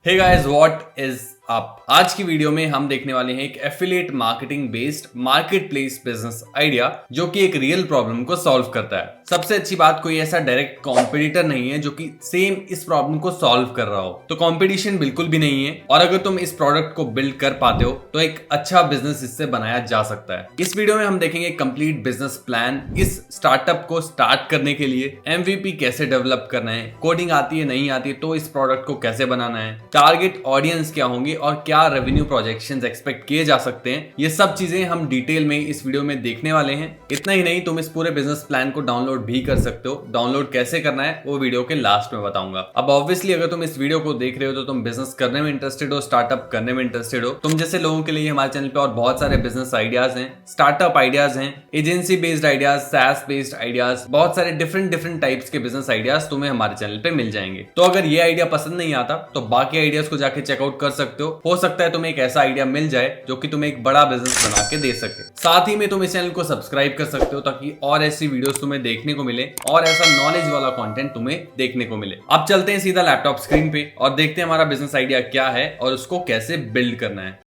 Hey guys, what is up. आज की video में हम देखने वाले हैं एक affiliate marketing based market place business idea जो कि एक रियल प्रॉब्लम को सॉल्व करता है। सबसे अच्छी बात, कोई ऐसा डायरेक्ट कॉम्पिटिटर नहीं है जो कि सेम इस प्रॉब्लम को सॉल्व कर रहा हो, तो कंपटीशन बिल्कुल भी नहीं है। और अगर तुम इस प्रोडक्ट को बिल्ड कर पाते हो तो एक अच्छा बिजनेस इससे बनाया जा सकता है। इस वीडियो में हम देखेंगे कंप्लीट बिजनेस प्लान, इस स्टार्टअप को स्टार्ट करने के लिए एमवीपी कैसे डेवलप करना है, कोडिंग आती है नहीं आती है तो इस प्रोडक्ट को कैसे बनाना है, टारगेट ऑडियंस क्या होंगे और क्या रेवेन्यू प्रोजेक्शंस एक्सपेक्ट किए जा सकते हैं। ये सब चीजें हम डिटेल में इस वीडियो में देखने वाले हैं। इतना ही नहीं, तुम इस पूरे बिजनेस प्लान को डाउनलोड भी कर सकते हो। डाउनलोड कैसे करना है वो वीडियो के लास्ट में बताऊंगा। अब ऑब्वियसली अगर तुम इस वीडियो को देख रहे हो तो तुम बिजनेस करने में इंटरेस्टेड हो, स्टार्टअप करने में इंटरेस्टेड हो। तुम जैसे लोगों के लिए हमारे चैनल पे और बहुत सारे बिजनेस आइडियाज हैं, स्टार्टअप आइडियाज हैं, agency based ideas, SaaS based ideas, बहुत सारे डिफरेंट टाइप्स के बिजनेस आइडियाज तुम्हें हमारे चैनल पे मिल जाएंगे। तो अगर ये आइडिया पसंद नहीं आता तो बाकी आइडियाज को जाके चेकआउट कर सकते हो सकता है तुम्हें एक ऐसा आइडिया मिल जाए जो कि तुम्हें एक बड़ा बिजनेस बना के दे सके। साथ ही में तुम इस चैनल को सब्सक्राइब कर सकते हो ताकि और ऐसी वीडियोस तुम्हें देखने को मिले और ऐसा नॉलेज वाला कंटेंट तुम्हें देखने को मिले। अब चलते हैं सीधा लैपटॉप स्क्रीन पे और देखते हैं हमारा बिजनेस आइडिया क्या है और उसको कैसे बिल्ड करना है।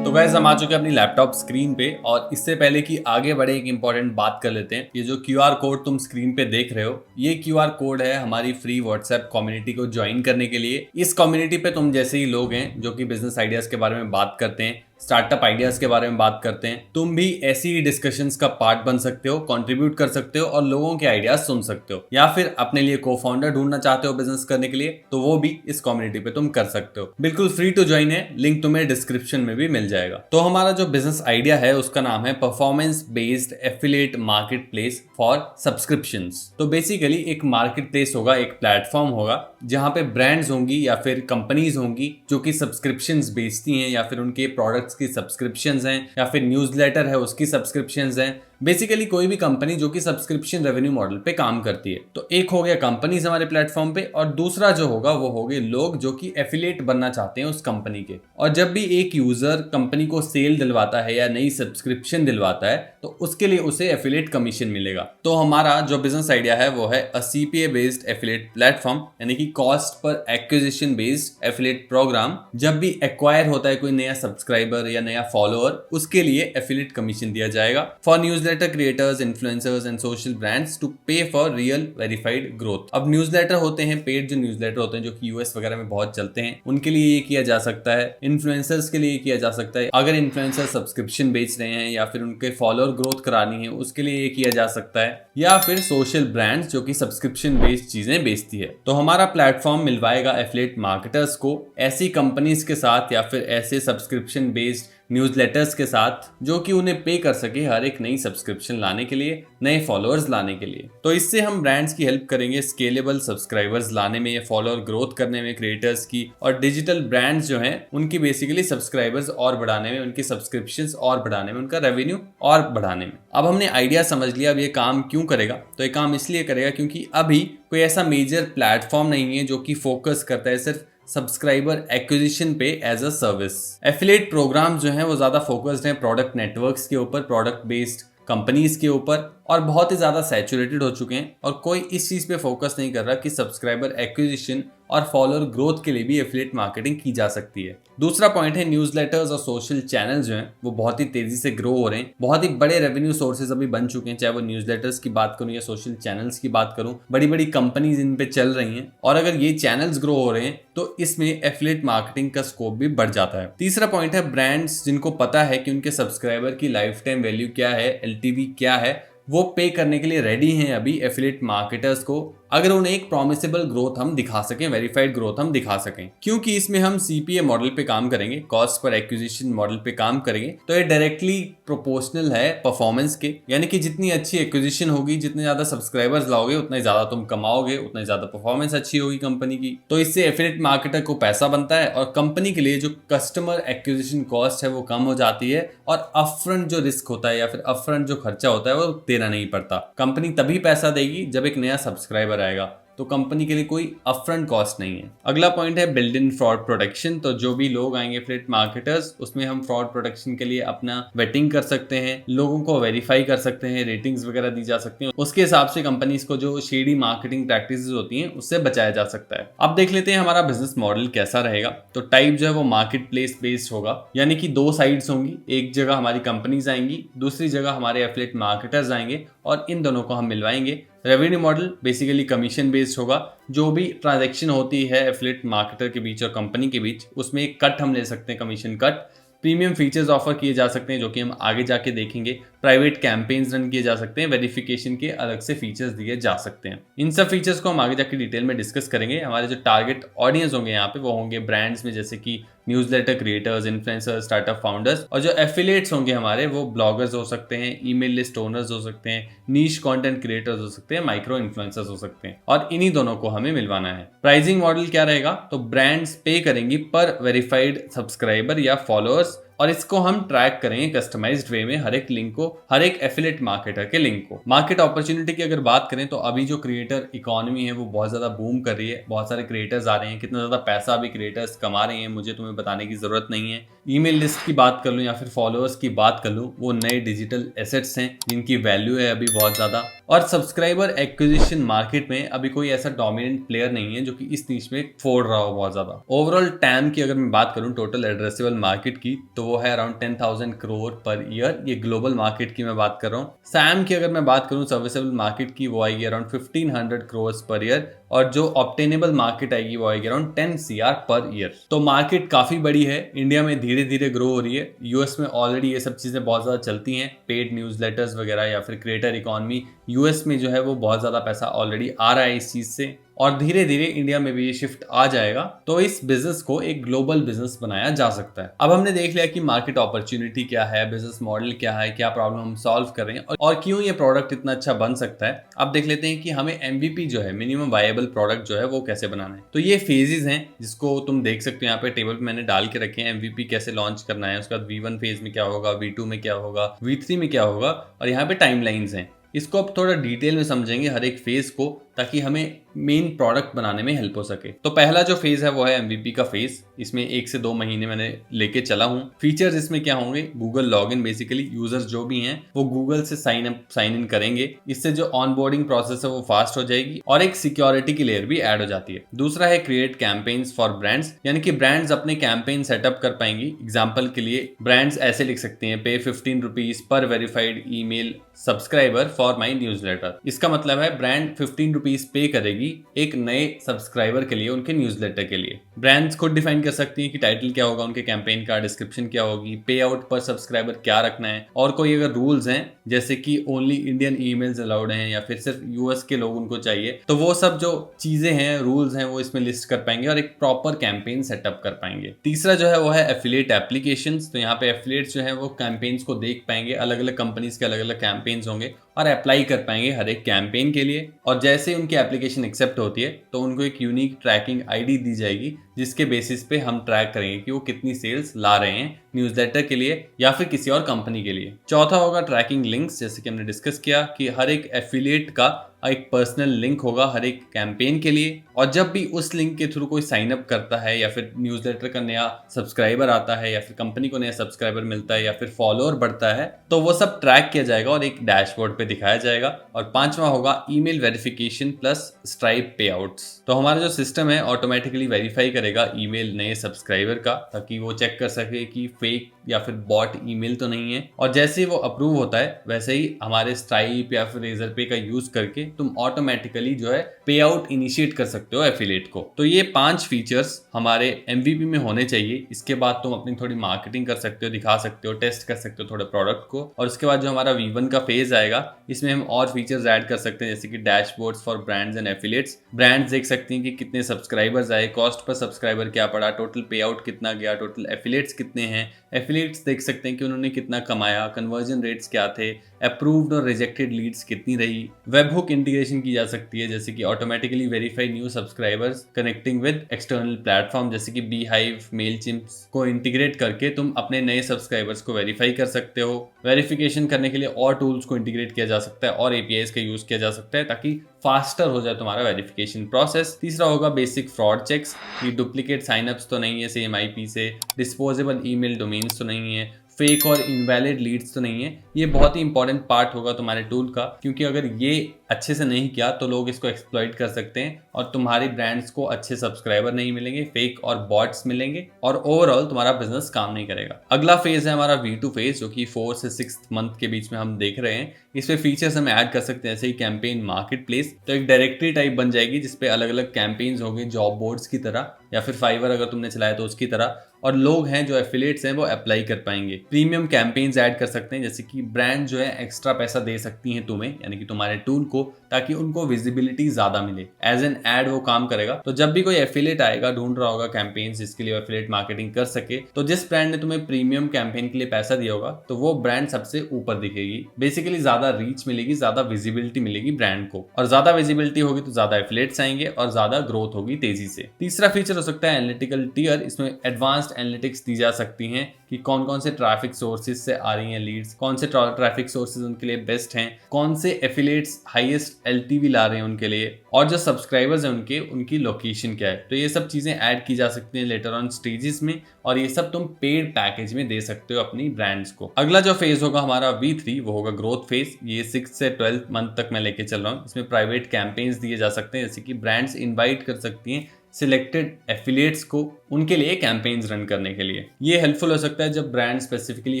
गाइस, हम आ चुके हैं अपनी लैपटॉप स्क्रीन पे और इससे पहले कि आगे बढ़े एक इंपॉर्टेंट बात कर लेते हैं। ये जो क्यूआर कोड तुम स्क्रीन पे देख रहे हो, ये क्यूआर कोड है हमारी फ्री व्हाट्सएप कम्युनिटी को ज्वाइन करने के लिए। इस कम्युनिटी पे तुम जैसे ही लोग हैं जो कि बिजनेस आइडियाज के बारे में बात करते हैं, स्टार्टअप आइडियाज के बारे में बात करते हैं, तुम भी ऐसी ही डिस्कशंस का पार्ट बन सकते हो, कंट्रीब्यूट कर सकते हो और लोगों के आइडियाज सुन सकते हो। या फिर अपने लिए को फाउंडर ढूंढना चाहते हो बिजनेस करने के लिए तो वो भी इस कम्युनिटी पे तुम कर सकते हो। बिल्कुल फ्री टू ज्वाइन है, लिंक तुम्हें डिस्क्रिप्शन में भी मिल जाएगा। तो हमारा जो बिजनेस आइडिया है उसका नाम है performance based affiliate market place for subscriptions. तो बेसिकली एक मार्केट प्लेस होगा, एक प्लेटफॉर्म होगा जहां पे ब्रांड्स होंगी या फिर कंपनीज होंगी जो कि सब्सक्रिप्शंस बेचती हैं या फिर उनके प्रोडक्ट्स की सब्सक्रिप्शंस हैं या फिर न्यूज़लेटर है उसकी सब्सक्रिप्शंस हैं। बेसिकली कोई भी कंपनी जो कि सब्सक्रिप्शन रेवेन्यू मॉडल पे काम करती है। तो एक हो गया कंपनीज हमारे प्लेटफॉर्म पे और दूसरा जो होगा वो होंगे लोग जो कि एफिलिएट बनना चाहते हैं उस कंपनी के। और जब भी एक यूजर कंपनी को सेल दिलवाता है या नई सब्सक्रिप्शन दिलवाता है तो उसके लिए उसे एफिलिएट कमीशन मिलेगा। तो हमारा जो बिजनेस आइडिया है वो है अ सीपीए बेस्ड एफिलिएट प्लेटफॉर्म, यानी कि cost per acquisition based affiliate programme. जब भी एक्वायर होता है कोई नया सब्सक्राइबर या नया फॉलोअर, उसके लिए एफिलिएट कमीशन दिया जाएगा for newsletter creators, influencers and social brands to pay for real verified growth. अब न्यूज़लेटर होते हैं, पेड जो न्यूज़लेटर होते हैं जो कि यूएस वगैरह में बहुत चलते हैं, उनके लिए ये किया जा सकता है। इन्फ्लुएंसर्स के लिए किया जा सकता है, अगर इन्फ्लुएंसर सब्सक्रिप्शन बेच रहे हैं या फिर उनके फॉलोअर ग्रोथ करानी है उसके लिए ये किया जा सकता है। या फिर सोशल ब्रांड्स जो कि सब्सक्रिप्शन बेस्ड चीजें बेचती है। तो हमारा प्लेटफॉर्म मिलवाएगा एफिलिएट मार्केटर्स को ऐसी कंपनीज के साथ या फिर ऐसे सब्सक्रिप्शन बेस्ड न्यूज़लेटर्स के साथ जो कि उन्हें पे कर सके हर एक नई सब्सक्रिप्शन लाने के लिए, नए फॉलोअर्स लाने के लिए। तो इससे हम ब्रांड्स की हेल्प करेंगे स्केलेबल सब्सक्राइबर्स लाने में, फॉलोअर ग्रोथ करने में क्रिएटर्स की, और डिजिटल ब्रांड्स जो हैं उनकी बेसिकली सब्सक्राइबर्स और बढ़ाने में, उनकी सब्सक्रिप्शंस और बढ़ाने में, उनका रेवेन्यू और बढ़ाने में। अब हमने आइडिया समझ लिया। अब ये काम क्यों करेगा? तो ये काम इसलिए करेगा क्योंकि अभी कोई ऐसा मेजर प्लेटफॉर्म नहीं है जो कि फोकस करता है सिर्फ सब्सक्राइबर एक्विजिशन पे as a service. Affiliate program जो है वो ज्यादा फोकस्ड हैं प्रोडक्ट नेटवर्क्स के ऊपर, प्रोडक्ट बेस्ड कंपनीज के ऊपर, और बहुत ही ज्यादा सैचुरेटेड हो चुके हैं और कोई इस चीज पे फोकस नहीं कर रहा कि सब्सक्राइबर एक्विजिशन और फॉलोअर ग्रोथ के लिए भी एफिलिएट मार्केटिंग की जा सकती है। दूसरा पॉइंट है न्यूज़लेटर्स और सोशल चैनल जो हैं वो बहुत ही तेजी से ग्रो हो रहे हैं, बहुत ही बड़े रेवेन्यू सोर्सेज अभी बन चुके हैं। चाहे वो न्यूज़लेटर्स की बात करूं या सोशल चैनल्स की बात करूं, बड़ी बड़ी कंपनीज इन पे चल रही हैं और अगर ये चैनल्स ग्रो हो रहे हैं तो इसमें एफिलिएट मार्केटिंग का स्कोप भी बढ़ जाता है। तीसरा पॉइंट है ब्रांड्स जिनको पता है कि उनके सब्सक्राइबर की लाइफ टाइम वैल्यू क्या है, एलटीवी क्या है, वो पे करने के लिए रेडी हैं अभी एफिलिएट मार्केटर्स को, अगर उन्हें एक प्रॉमिसेबल ग्रोथ हम दिखा सकें, वेरीफाइड ग्रोथ हम दिखा सकें। क्योंकि इसमें हम सीपीए मॉडल पे काम करेंगे, कॉस्ट पर एक्विजिशन मॉडल पे काम करेंगे, तो ये डायरेक्टली प्रोपोर्शनल है परफॉर्मेंस के। यानी कि जितनी अच्छी एक्विजिशन होगी, जितने ज्यादा सब्सक्राइबर्स लाओगे उतना ज्यादा तुम कमाओगे, उतना ज्यादा परफॉर्मेंस अच्छी होगी कंपनी की। तो इससे एफिलिएट मार्केटर को पैसा बनता है और कंपनी के लिए जो कस्टमर एक्विजिशन कॉस्ट है वो कम हो जाती है और अपफ्रंट जो रिस्क होता है या फिर अपफ्रंट जो खर्चा होता है वो देना नहीं पड़ता। कंपनी तभी पैसा देगी जब एक नया सब्सक्राइबर आएगा। तो कंपनी के लिए कोई अपफ्रंट कॉस्ट नहीं है। अगला पॉइंट है बिल्ड इन फ्रॉड प्रोटेक्शन। तो जो भी लोग आएंगे एफिलिएट मार्केटर्स, उसमें हम फ्रॉड प्रोटेक्शन के लिए अपना वेटिंग कर सकते हैं, लोगों को वेरीफाई कर सकते हैं, रेटिंग्स वगैरह दी जा सकती हैं। उसके हिसाब से कंपनीज को जो शेडी मार्केटिंग प्रैक्टिसेस होती हैं उससे बचाया जा सकता है। अब देख लेते हैं हमारा बिजनेस मॉडल कैसा रहेगा। तो टाइप जो है वो मार्केट प्लेस बेस्ड होगा, यानी कि दो साइड्स होंगी, एक जगह हमारी कंपनीज आएंगी, दूसरी जगह हमारे एफिलिएट मार्केटर्स आएंगे और इन दोनों को हम मिलवाएंगे। Revenue model basically commission based होगा। जो भी ट्रांजैक्शन होती है एफिलिएट मार्केटर के बीच और कंपनी के बीच, उसमें एक कट हम ले सकते हैं, commission cut. Premium features offer किए जा सकते हैं जो कि हम आगे जाके देखेंगे। प्राइवेट कैंपेन्स रन किए जा सकते हैं, वेरिफिकेशन के अलग से फीचर्स दिए जा सकते हैं। इन सब फीचर्स को हम आगे जाके डिटेल में डिस्कस करेंगे। हमारे जो टारगेट ऑडियंस होंगे यहाँ पे वो होंगे ब्रांड्स में, जैसे कि newsletter creators, influencers, startup founders, और जो एफिलिएट्स होंगे हमारे वो ब्लॉगर्स हो सकते हैं, ईमेल लिस्ट ओनर्स हो सकते हैं, नीश कंटेंट क्रिएटर्स हो सकते हैं, माइक्रो इन्फ्लुएंसर्स हो सकते हैं, और इन्हीं दोनों को हमें मिलवाना है। प्राइसिंग मॉडल क्या रहेगा? तो ब्रांड्स पे करेंगी पर वेरीफाइड सब्सक्राइबर या फॉलोअर्स, और इसको हम ट्रैक करेंगे कस्टमाइज्ड वे में, हर एक लिंक को, हर एक एफिलिएट मार्केटर के लिंक को। मार्केट अपॉर्चुनिटी की अगर बात करें तो अभी जो क्रिएटर इकोनॉमी है वो बहुत ज्यादा बूम कर रही है, बहुत सारे क्रिएटर्स आ रहे हैं। कितना ज्यादा पैसा अभी क्रिएटर्स कमा रहे हैं मुझे तुम्हें बताने की जरूरत नहीं है। ईमेल लिस्ट की बात कर लूं या फिर फॉलोअर्स की बात कर लूं, वो नए डिजिटल एसेट्स हैं जिनकी वैल्यू है अभी बहुत ज्यादा। और सब्सक्राइबर एक्विजिशन मार्केट में अभी कोई ऐसा डोमिनेंट प्लेयर नहीं है जो कि इस नीश में फोड़ रहा हो बहुत ज्यादा। ओवरऑल टैम की अगर मैं बात करूं, टोटल एड्रेसेबल मार्केट की, तो वो है अराउंड 10,000 करोड़ पर ईयर। ये ग्लोबल मार्केट की मैं बात कर रहा हूँ। सैम की अगर मैं बात करूं, सर्विसेबल मार्केट की, वो आएगी अराउंड 1500 करोड़ पर ईयर, और जो ऑब्टेनेबल मार्केट आएगी वो आएगी अराउंड 10 CR पर ईयर। तो मार्केट काफी बड़ी है, इंडिया में धीरे धीरे ग्रो हो रही है। यूएस में ऑलरेडी ये सब चीजें बहुत ज्यादा चलती हैं, पेड न्यूज़लेटर्स वगैरह या फिर क्रिएटर इकोनॉमी। यूएस में जो है वो बहुत ज्यादा पैसा ऑलरेडी आ रहा है इस चीज से, और धीरे धीरे इंडिया में भी ये शिफ्ट आ जाएगा। तो इस बिजनेस को एक ग्लोबल बिजनेस बनाया जा सकता है। अब हमने देख लिया कि मार्केट अपॉर्चुनिटी क्या है, बिजनेस मॉडल क्या है, क्या प्रॉब्लम हम सॉल्व कर रहे हैं और क्यों ये प्रोडक्ट इतना अच्छा बन सकता है। अब देख लेते हैं कि हमें MVP जो है, मिनिमम वायबल प्रोडक्ट जो है, वो कैसे बनाना है। तो ये फेजेस हैं जिसको तुम देख सकते हो यहाँ पे टेबल पे मैंने डाल के रखे हैं। MVP कैसे लॉन्च करना है, उसके बाद V1 फेज में क्या होगा, V2 में क्या होगा, V3 में क्या होगा, और यहाँ पे टाइमलाइंस हैं। इसको अब थोड़ा डिटेल में समझेंगे हर एक फेज को, ताकि हमें मेन प्रोडक्ट बनाने में हेल्प हो सके। तो पहला जो फेज है वो है MVP का फेज। इसमें 1 से 2 महीने मैंने लेके चला हूँ। फीचर्स इसमें क्या होंगे? गूगल लॉगिन, बेसिकली यूजर्स जो भी हैं वो गूगल से साइन इन करेंगे। इससे जो ऑनबोर्डिंग प्रोसेस है वो फास्ट हो जाएगी और एक सिक्योरिटी की लेयर भी ऐड हो जाती है। दूसरा है क्रिएट कैंपेन्स फॉर ब्रांड्स, यानी कि ब्रांड्स अपने कैंपेन सेटअप कर पाएंगी। एग्जाम्पल के लिए ब्रांड्स ऐसे लिख सकते हैं, पे 15 rupees per verified email subscriber for my newsletter. इसका मतलब है ब्रांड 15 रुपीज पे करेगी एक नए सब्सक्राइबर के लिए, उनके न्यूज़लेटर के लिए। ब्रांड्स खुद डिफाइन कर सकती हैं कि टाइटल क्या होगा उनके कैंपेन का, डिस्क्रिप्शन क्या होगी, पे आउट पर सब्सक्राइबर क्या रखना है, और कोई अगर रूल्स हैं जैसे कि ओनली इंडियन ईमेल्स अलाउड हैं या फिर सिर्फ यूएस के लोग उनको चाहिए, तो वो सब जो चीजें हैं, रूल्स हैं, वो इसमें लिस्ट कर पाएंगे और एक प्रॉपर कैंपेन सेटअप कर पाएंगे। तीसरा जो है वो है एफिलिएट एप्लीकेशंस। तो यहाँ पे एफिलिएट्स जो है वो कैंपेन्स को देख पाएंगे, अलग अलग कंपनीज के अलग अलग कैंपेन्स होंगे और अप्लाई कर पाएंगे हर एक कैंपेन के लिए। और जैसे ही उनकी एप्लीकेशन एक्सेप्ट होती है तो उनको एक यूनिक ट्रैकिंग ID दी जाएगी, जिसके बेसिस पे हम ट्रैक करेंगे कि वो कितनी सेल्स ला रहे हैं न्यूज़लेटर के लिए या फिर किसी और कंपनी के लिए। चौथा होगा ट्रैकिंग लिंक्स। जैसे कि हमने डिस्कस किया कि हर एक एफिलिएट का एक पर्सनल लिंक होगा हर एक कैंपेन के लिए, और जब भी उस लिंक के थ्रू कोई साइन अप करता है या फिर न्यूज़लेटर का नया सब्सक्राइबर आता है या फिर कंपनी को नया सब्सक्राइबर मिलता है या फिर फॉलोअर बढ़ता है, तो वो सब ट्रैक किया जाएगा और एक डैशबोर्ड पे दिखाया जाएगा। और पांचवा होगा ईमेल वेरिफिकेशन प्लस स्ट्राइप पे आउट्स। तो हमारा जो सिस्टम है ऑटोमेटिकली वेरीफाई करेगा ईमेल नए सब्सक्राइबर का, ताकि वो चेक कर सके कि फेक या फिर बॉट ईमेल तो नहीं है। और जैसे ही वो अप्रूव होता है वैसे ही हमारे स्ट्राइप या फिर रेजर पे का यूज करके तुम ऑटोमेटिकली जो है पे आउट इनिशिएट कर सकते हो एफिलिएट को। तो ये 5 फीचर्स हमारे MVP में होने चाहिए। इसके बाद तुम अपनी थोड़ी मार्केटिंग कर सकते हो, दिखा सकते हो, टेस्ट कर सकते हो थोड़े प्रोडक्ट को। और उसके बाद जो हमारा V1 का फेज आएगा, इसमें हम और फीचर्स ऐड कर सकते हैं, जैसे कि dashboards for brands and affiliates. Brands देख सकती हैं कि कितने सब्सक्राइबर्स आए, कॉस्ट पर सब्सक्राइबर क्या पड़ा, टोटल पे आउट कितना गया, टोटल एफिलिएट्स कितने हैं। एफिलिएट्स देख सकते हैं कि उन्होंने कितना कमाया, कन्वर्जन रेट्स क्या थे, अप्रूव्ड और रिजेक्टेड लीड्स कितनी रही। वेब हुक इंटीग्रेशन की जा सकती है, जैसे कि automatically verify new subscribers connecting with external platform, जैसे कि Beehive, Mailchimp को इंटीग्रेट करके तुम अपने नए सब्सक्राइबर्स को वेरीफाई कर सकते हो। वेरिफिकेशन करने के लिए और टूल्स को इंटीग्रेट किया जा सकता है और एपीआईज का यूज किया जा सकता है ताकि फास्टर हो जाए तुम्हारा वेरिफिकेशन प्रोसेस। तीसरा होगा बेसिक फ्रॉड चेक्स, कि डुप्लीकेट साइनअप्स तो नहीं है सेम आईपी से, डिस्पोजेबल ईमेल डोमेन्स तो नहीं है, फेक और इनवैलिड लीड्स तो नहीं है। ये बहुत ही इंपॉर्टेंट पार्ट होगा तुम्हारे टूल का, क्योंकि अगर ये अच्छे से नहीं किया तो लोग इसको एक्सप्लॉइट कर सकते हैं और तुम्हारी ब्रांड्स को अच्छे सब्सक्राइबर नहीं मिलेंगे, फेक और बॉट्स मिलेंगे और ओवरऑल तुम्हारा बिजनेस काम नहीं करेगा। अगला फेज है हमारा V2 फेज, जो कि 4 से 6 मंथ के बीच में हम देख रहे हैं। इसमें फीचर्स हम ऐड कर सकते हैं, जैसे ही कैंपेन मार्केट प्लेस, तो एक डायरेक्टरी टाइप बन जाएगी जिसपे अलग अलग कैंपेन्स होंगे जॉब बोर्ड्स की तरह, या फिर फाइवर अगर तुमने चलाया तो उसकी तरह, और लोग हैं जो एफिलिएट्स हैं वो अप्लाई कर पाएंगे। प्रीमियम कैंपेन्स ऐड कर सकते हैं, जैसे कि ब्रांड जो है एक्स्ट्रा पैसा दे सकती हैं तुम्हें, यानी कि तुम्हारे टूल को, ताकि उनको विजिबिलिटी ज्यादा मिले। एज एन एड वो काम करेगा। तो जब भी कोई एफिलिएट आएगा, ढूंढ रहा होगा कैंपेन्स जिसके लिए एफिलिएट मार्केटिंग कर सके, तो जिस ब्रांड ने तुम्हें प्रीमियम कैंपेन के लिए पैसा दिया होगा तो वो ब्रांड सबसे ऊपर दिखेगी। बेसिकली ज्यादा रीच मिलेगी, ज्यादा विजिबिलिटी मिलेगी ब्रांड को, और ज्यादा विजिबिलिटी होगी तो ज्यादा एफिलिएट्स आएंगे और ज्यादा ग्रोथ होगी तेजी से। तीसरा फीचर हो सकता है एनालिटिकल टियर। इसमें एडवांस्ड एनालिटिक्स दी जा सकती हैं कि कौन कौन से ट्रैफिक सोर्सेज से आ रही हैं लीड्स, कौन से ट्रैफिक सोर्सेज उनके लिए बेस्ट हैं, कौन से एफिलिएट्स हाईएस्ट एलटीवी ला रहे हैं उनके लिए, और जो सब्सक्राइबर्स हैं उनकी लोकेशन क्या है। तो ये सब चीजें ऐड की जा सकती हैं लेटर ऑन स्टेजेस में, और ये सब तुम पेड पैकेज में दे सकते हो अपनी ब्रांड्स को। अगला जो फेज होगा हमारा V3, वो होगा ग्रोथ फेज। ये 6 से 12 मंथ तक मैं लेके चल रहा हूँ। इसमें प्राइवेट कैंपेन्स दिए जा सकते हैं, जैसे कि ब्रांड्स इन्वाइट कर सकती हैं सिलेक्टेड एफिलिएट्स को उनके लिए कैंपेन्स रन करने के लिए। ये हेल्पफुल हो सकता है जब ब्रांड स्पेसिफिकली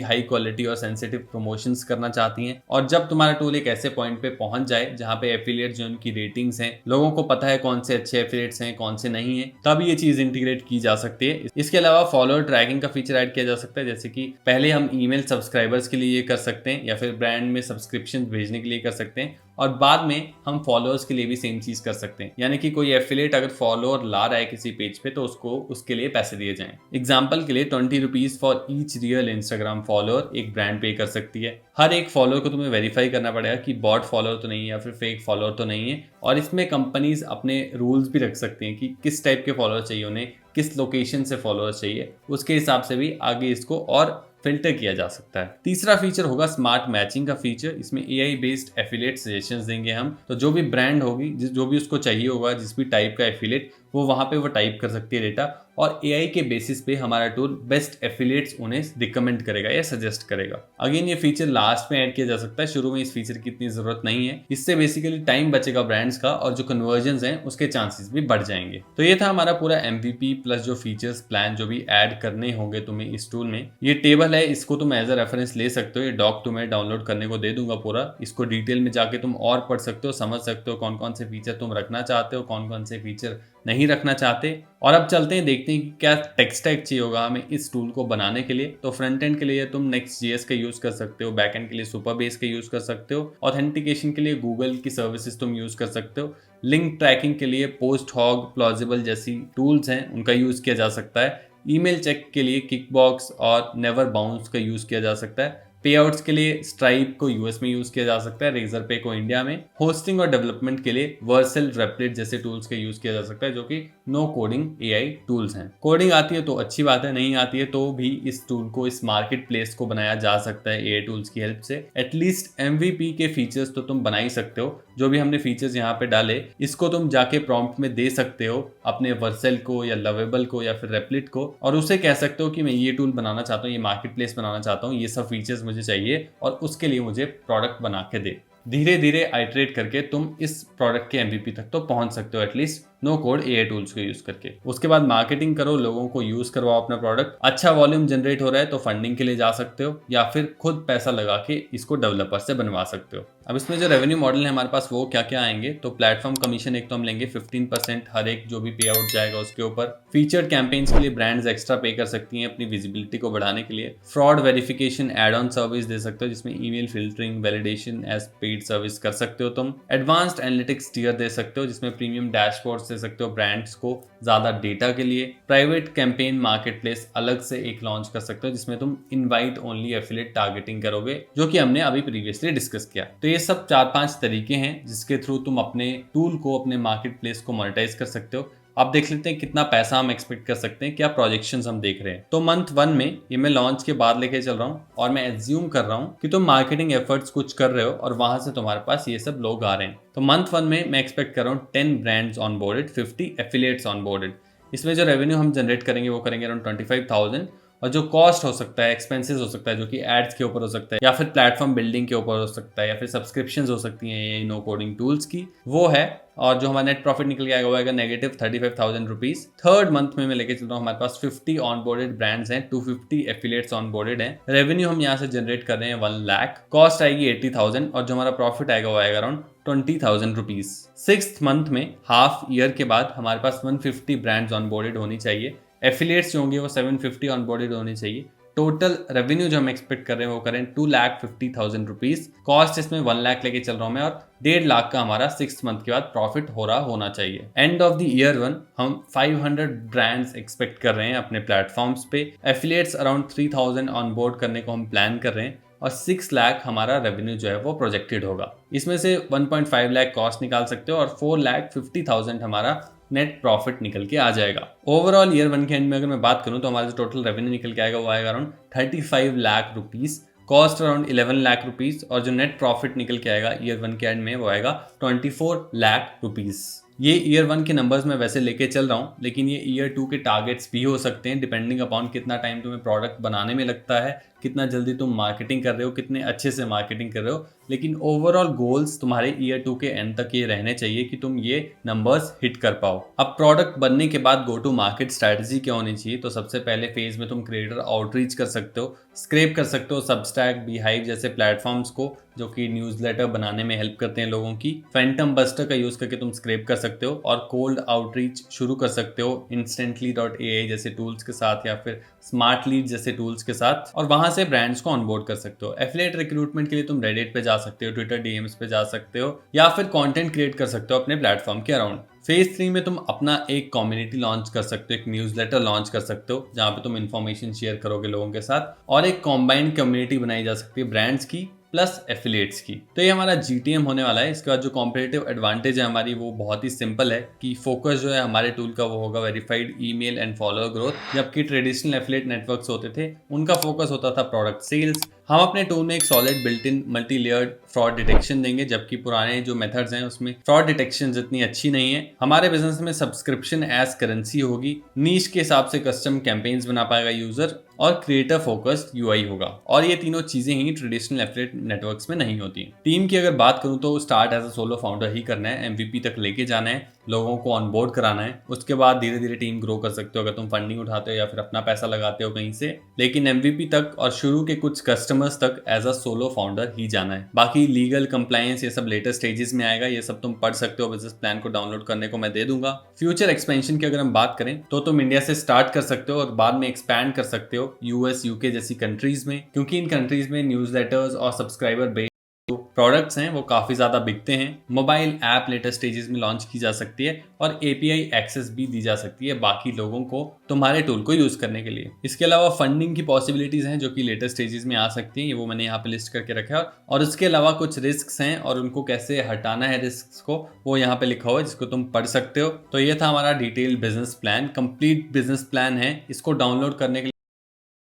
हाई क्वालिटी और सेंसिटिव प्रमोशंस करना चाहती हैं, और जब तुम्हारा टूल एक ऐसे पॉइंट पे पहुंच जाए जहां पे एफिलिएट जो उनकी रेटिंग्स हैं, लोगों को पता है कौन से अच्छे एफिलिएट्स हैं कौन से नहीं है, तब ये चीज इंटीग्रेट की जा सकती है। इसके अलावा फॉलोअर ट्रैकिंग का फीचर ऐड किया जा सकता है, जैसे कि पहले हम ईमेल सब्सक्राइबर्स के लिए ये कर सकते हैं, या फिर ब्रांड में सब्सक्रिप्शन भेजने के लिए कर सकते हैं, और बाद में हम फॉलोअर्स के लिए भी सेम चीज कर सकते हैं। यानी कि कोई एफिलिएट अगर फॉलोअर ला रहा है किसी पेज पे तो उसको उसके लिए पैसे दिए जाएं। एग्जाम्पल के लिए 20 rupees for each real Instagram follower एक ब्रांड पे कर सकती है। हर एक फॉलोअर को तुम्हें वेरीफाई करना पड़ेगा कि बॉट फॉलोअर तो नहीं है या फिर फेक फॉलोअर तो नहीं है, और इसमें कंपनीज अपने रूल्स भी रख सकती हैं कि किस टाइप के फॉलोअर चाहिए उन्हें, किस लोकेशन से फॉलोअर चाहिए, उसके हिसाब से भी आगे इसको और फिल्टर किया जा सकता है। तीसरा फीचर होगा स्मार्ट मैचिंग का फीचर। इसमें एआई बेस्ड एफिलिएट सजेशंस देंगे हम, तो जो भी ब्रांड होगी, जो भी उसको चाहिए होगा, जिस भी टाइप का एफिलिएट, वो वहां पे वो टाइप कर सकती है डेटा, और एआई के बेसिस पे हमारा टूल बेस्ट एफिलिएट्स उन्हें रिकमेंड करेगा या सजेस्ट करेगा। अगेन ये फीचर लास्ट में ऐड किया जा सकता है, शुरू में इस फीचर की इतनी जरूरत नहीं है। इससे बेसिकली टाइम बचेगा ब्रांड्स का, और जो कन्वर्जन्स हैं उसके चांसेस भी बढ़ जाएंगे। तो ये था हमारा पूरा MVP प्लस जो फीचर्स प्लान जो भी ऐड करने होंगे तुम्हें इस टूल में। ये टेबल है, इसको तुम एज अ रेफरेंस ले सकते हो। ये डॉक तुम्हें डाउनलोड करने को दे दूंगा पूरा, इसको डिटेल में जाके तुम और पढ़ सकते हो, समझ सकते हो कौन कौन से फीचर तुम रखना चाहते हो, कौन कौन से फीचर नहीं रखना चाहते। और अब चलते हैं, देखते हैं कि क्या टेक स्टैक चाहिए होगा हमें इस टूल को बनाने के लिए। तो फ्रंट एंड के लिए तुम Next.js का यूज कर सकते हो, बैक एंड के लिए Supabase का यूज कर सकते हो, ऑथेंटिकेशन के लिए गूगल की सर्विसेज तुम यूज कर सकते हो, लिंक ट्रैकिंग के लिए PostHog, Plausible जैसी टूल्स हैं उनका यूज किया जा सकता है, ईमेल चेक के लिए Kickbox और नेवर बाउंस का यूज किया जा सकता है, पेआउट्स के लिए स्ट्राइप को यूएस में यूज किया जा सकता है, रेजर पे को इंडिया में, होस्टिंग और डेवलपमेंट के लिए वर्सल, रेपलिट जैसे टूल्स का यूज किया जा सकता है, जो कि नो कोडिंग एआई टूल्स हैं। कोडिंग आती है तो अच्छी बात है, नहीं आती है तो भी इस टूल को, इस मार्केट प्लेस को बनाया जा सकता है एआई टूल्स की हेल्प से। एटलीस्ट MVP के फीचर्स तो तुम बना ही सकते हो। जो भी हमने फीचर्स यहाँ पे डाले, इसको तुम जाके प्रॉम्प्ट में दे सकते हो अपने वर्सल को या लवेबल को या फिर रेपलिट को, और उसे कह सकते हो कि मैं ये टूल बनाना चाहता हूँ, ये मार्केट प्लेस बनाना चाहता हूँ, ये सब फीचर्स मुझे चाहिए, और उसके लिए मुझे प्रोडक्ट बना के दे। धीरे धीरे आइटरेट करके तुम इस प्रोडक्ट के MVP तक तो पहुंच सकते हो, at least no code AI tools को यूज करके। उसके बाद मार्केटिंग करो, लोगों को यूज करवाओ अपना प्रोडक्ट। अच्छा वॉल्यूम जनरेट हो रहा है तो फंडिंग के लिए जा सकते हो, या फिर खुद पैसा लगा के इसको डेवलपर से बनवा सकते हो। अब इसमें जो रेवेन्यू मॉडल है हमारे पास वो क्या क्या आएंगे, तो प्लेटफॉर्म कमीशन एक तो हम लेंगे 15% हर एक जो भी पे आउट जाएगा उसके ऊपर। फीचर्ड कैंपेन्स के लिए ब्रांड्स एक्स्ट्रा पे कर सकती हैं अपनी विजिबिलिटी को बढ़ाने के लिए। Fraud verification add on service दे सकते हो, जिसमें email filtering validation as paid service कर सकते हो तुम। एडवांस्ड एनालिटिक्स टियर दे सकते हो, जिसमें प्रीमियम डैशबोर्ड्स दे सकते हो ब्रांड्स को ज्यादा डेटा के लिए। प्राइवेट कैंपेन मार्केट प्लेस अलग से एक लॉन्च कर सकते हो, जिसमें तुम इनवाइट ओनली एफिलिएट टारगेटिंग करोगे, जो कि हमने अभी प्रीवियसली डिस्कस किया। तो ये सब 4-5 तरीके हैं जिसके थ्रू तुम अपने टूल को, अपने मार्केट प्लेस को मोनेटाइज कर सकते हो। आप देख लेते हैं कितना पैसा हम एक्सपेक्ट कर सकते हैं, क्या प्रोजेक्शंस हम देख रहे हैं। तो मंथ 1 में ये मैं लॉन्च के बाद लेके चल रहा हूँ और मैं एज्यूम कर रहा हूँ कि तुम मार्केटिंग एफर्ट्स कुछ कर रहे हो और वहां से तुम्हारे पास ये सब लोग आ रहे हैं। तो मंथ 1 में मैं एक्सपेक्ट कर रहा हूँ 10 ब्रांड्स ऑनबोर्डेड, 50 एफिलिएट्स ऑनबोर्डेड। इसमें जो रेवेन्यू हम जनरेट करेंगे वो करेंगे अराउंड 25,000, और जो कॉस्ट हो सकता है, एक्सपेंसेस हो सकता है जो कि एड्स के ऊपर हो सकता है या फिर प्लेटफॉर्म बिल्डिंग के ऊपर हो सकता है या फिर सब्सक्रिप्शंस हो सकती हैं ये नो कोडिंग टूल्स की, वो है। और जो हमारा नेट प्रॉफिट निकल के आएगा वो आएगा -35,000 रुपीज। थर्ड मंथ में मैं लेके चल रहा हूँ, हमारे पास 50 ऑनबोर्डेड ब्रांड्स हैं, 250 एफिलिएट्स ऑनबोर्डेड हैं। रेवेन्यू हम यहाँ से जनरेट कर रहे हैं 1 लाख, कॉस्ट आएगी 80,000 और जो हमारा प्रॉफिट आएगा वो आएगा अराउंड 20,000 रुपीज। सिक्स्थ मंथ में हाफ ईयर के बाद हमारे पास 150 ब्रांड्स ऑनबोर्डेड होनी चाहिए, एफिलिएट्स जो होंगे वो 750 ऑनबोर्डेड होने चाहिए। टोटल रेवेन्यू जो हम एक्सपेक्ट कर रहे हैं वो करें 2,50,000 रुपीज, कॉस्ट इसमें 1 लाख लेके चल रहा हूँ मैं, और 1.5 लाख का हमारा 6 मंथ के बाद प्रॉफिट हो रहा होना चाहिए। एंड ऑफ द ईयर 1 हम 500 ब्रांड्स एक्सपेक्ट कर रहे हैं अपने प्लेटफॉर्म्स पे, एफिलिएट्स अराउंड 3,000 ऑन बोर्ड करने को हम प्लान कर रहे हैं और 6 लाख हमारा रेवेन्यू जो है वो प्रोजेक्टेड होगा। इसमें से 1.5 लाख कॉस्ट निकाल सकते हो और 4,50,000 हमारा नेट प्रॉफिट निकल के आ जाएगा। ओवरऑल ईयर 1 के एंड में अगर मैं बात करूं तो हमारा जो टोटल रेवेन्यू निकल के आएगा वो आएगा around 35 lakh rupees, cost around 11 lakh rupees, और जो नेट प्रॉफिट निकल के आएगा ईयर 1 के एंड में वो आएगा 24 लाख रुपीज। ये ईयर 1 के नंबर्स मैं वैसे लेके चल रहा हूँ, लेकिन ये ईयर 2 के टारगेट्स भी हो सकते हैं डिपेंडिंग अपॉन कितना टाइम तुम्हें प्रोडक्ट बनाने में लगता है, कितना जल्दी तुम मार्केटिंग कर रहे हो, कितने अच्छे से मार्केटिंग कर रहे हो। लेकिन ओवरऑल गोल्स तुम्हारे ईयर 2 के एंड तक ये रहने चाहिए कि तुम ये नंबर्स हिट कर पाओ। अब प्रोडक्ट बनने के बाद गो टू मार्केट स्ट्रैटेजी क्या होनी चाहिए, तो सबसे पहले फेज में तुम क्रिएटर आउटरीच कर सकते हो, स्क्रैप कर सकते हो सबस्टैक, बीहाइव जैसे प्लेटफॉर्म्स को जो कि न्यूज़लेटर बनाने में हेल्प करते हैं लोगों की। फैंटम बस्टर का यूज करके तुम स्क्रैप कर सकते हो और कोल्ड आउटरीच शुरू कर सकते हो instantly.ai जैसे टूल्स के साथ या फिर स्मार्ट लीड जैसे टूल्स के साथ, और वहां से ब्रांड्स को ऑनबोर्ड कर सकते हो। एफिलिएट रिक्रूटमेंट के लिए तुम रेडिट पे जा सकते हो, ट्विटर डीएम्स पे जा सकते हो या फिर कंटेंट क्रिएट कर सकते हो अपने प्लेटफॉर्म के अराउंड। फेज 3 में तुम अपना एक कम्युनिटी लॉन्च कर सकते हो, एक न्यूज़लेटर लॉन्च कर सकते हो जहां पे तुम इन्फॉर्मेशन शेयर करोगे लोगों के साथ, और एक कॉम्बाइंड कम्युनिटी बनाई जा सकती है ब्रांड्स की प्लस एफिलिएट्स की। तो ये हमारा जीटीएम होने वाला है। इसके बाद जो कॉम्पिटिटिव एडवांटेज है हमारी वो बहुत ही सिंपल है कि फोकस जो है हमारे टूल का वो होगा verified email and follower growth, जबकि ट्रेडिशनल एफिलिएट नेटवर्क्स होते थे उनका फोकस होता था प्रोडक्ट सेल्स। हम अपने टूल में एक solid built in multi layered fraud detection देंगे, जबकि पुराने जो मेथड्स हैं उसमें फ्रॉड डिटेक्शन इतनी अच्छी नहीं है। हमारे बिजनेस में सब्सक्रिप्शन एज करेंसी होगी, नीश के हिसाब से कस्टम कैंपेन्स बना पाएगा यूजर, और क्रिएटर फोकस्ड यूआई होगा। और ये तीनों चीजें ही ट्रेडिशनल एफिलिएट नेटवर्क्स में नहीं होती। टीम की अगर बात करूं तो start as a solo founder ही करना है, एमवीपी तक लेके जाना है, लोगों को ऑनबोर्ड कराना है, उसके बाद धीरे धीरे टीम ग्रो कर सकते हो अगर तुम फंडिंग उठाते हो या फिर अपना पैसा लगाते हो कहीं से। लेकिन एमवीपी तक और शुरू के कुछ कस्टमर्स तक एज अ सोलो फाउंडर ही जाना है। बाकी लीगल कंप्लायंस ये सब लेटर स्टेजेस में आएगा, ये सब तुम पढ़ सकते हो, बिजनेस प्लान को डाउनलोड करने को मैं दे दूंगा। फ्यूचर एक्सपेंशन की अगर हम बात करें तो तुम इंडिया से स्टार्ट कर सकते हो और बाद में एक्सपैंड कर सकते हो यूएस यूके जैसी कंट्रीज में, क्योंकि इन कंट्रीज में न्यूज़लेटर्स और सब्सक्राइबर बेस जो प्रोडक्ट्स हैं वो काफी ज्यादा बिकते हैं। मोबाइल ऐप लेटर स्टेजेस में लॉन्च की जा सकती है और एपीआई एक्सेस भी दी जा सकती है बाकी लोगों को तुम्हारे टूल को यूज करने के लिए। इसके अलावा फंडिंग की पॉसिबिलिटीज हैं जो कि लेटर स्टेजेस में आ सकती हैं, ये वो मैंने यहाँ पे लिस्ट करके रखा है। और इसके अलावा कुछ रिस्क्स हैं और उनको कैसे हटाना है रिस्क्स को वो यहाँ पे लिखा हुआ है जिसको तुम पढ़ सकते हो। तो ये था हमारा detail business plan, complete business plan है। इसको डाउनलोड करने के लिए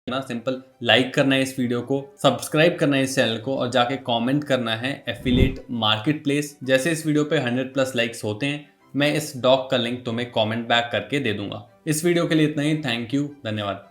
सिंपल लाइक करना है इस वीडियो को, सब्सक्राइब करना है इस चैनल को, और जाके कमेंट करना है एफिलिएट मार्केट प्लेस। जैसे इस वीडियो पे 100+ लाइक्स होते हैं मैं इस डॉक का लिंक तुम्हें कमेंट बैक करके दे दूंगा। इस वीडियो के लिए इतना ही। थैंक यू, धन्यवाद।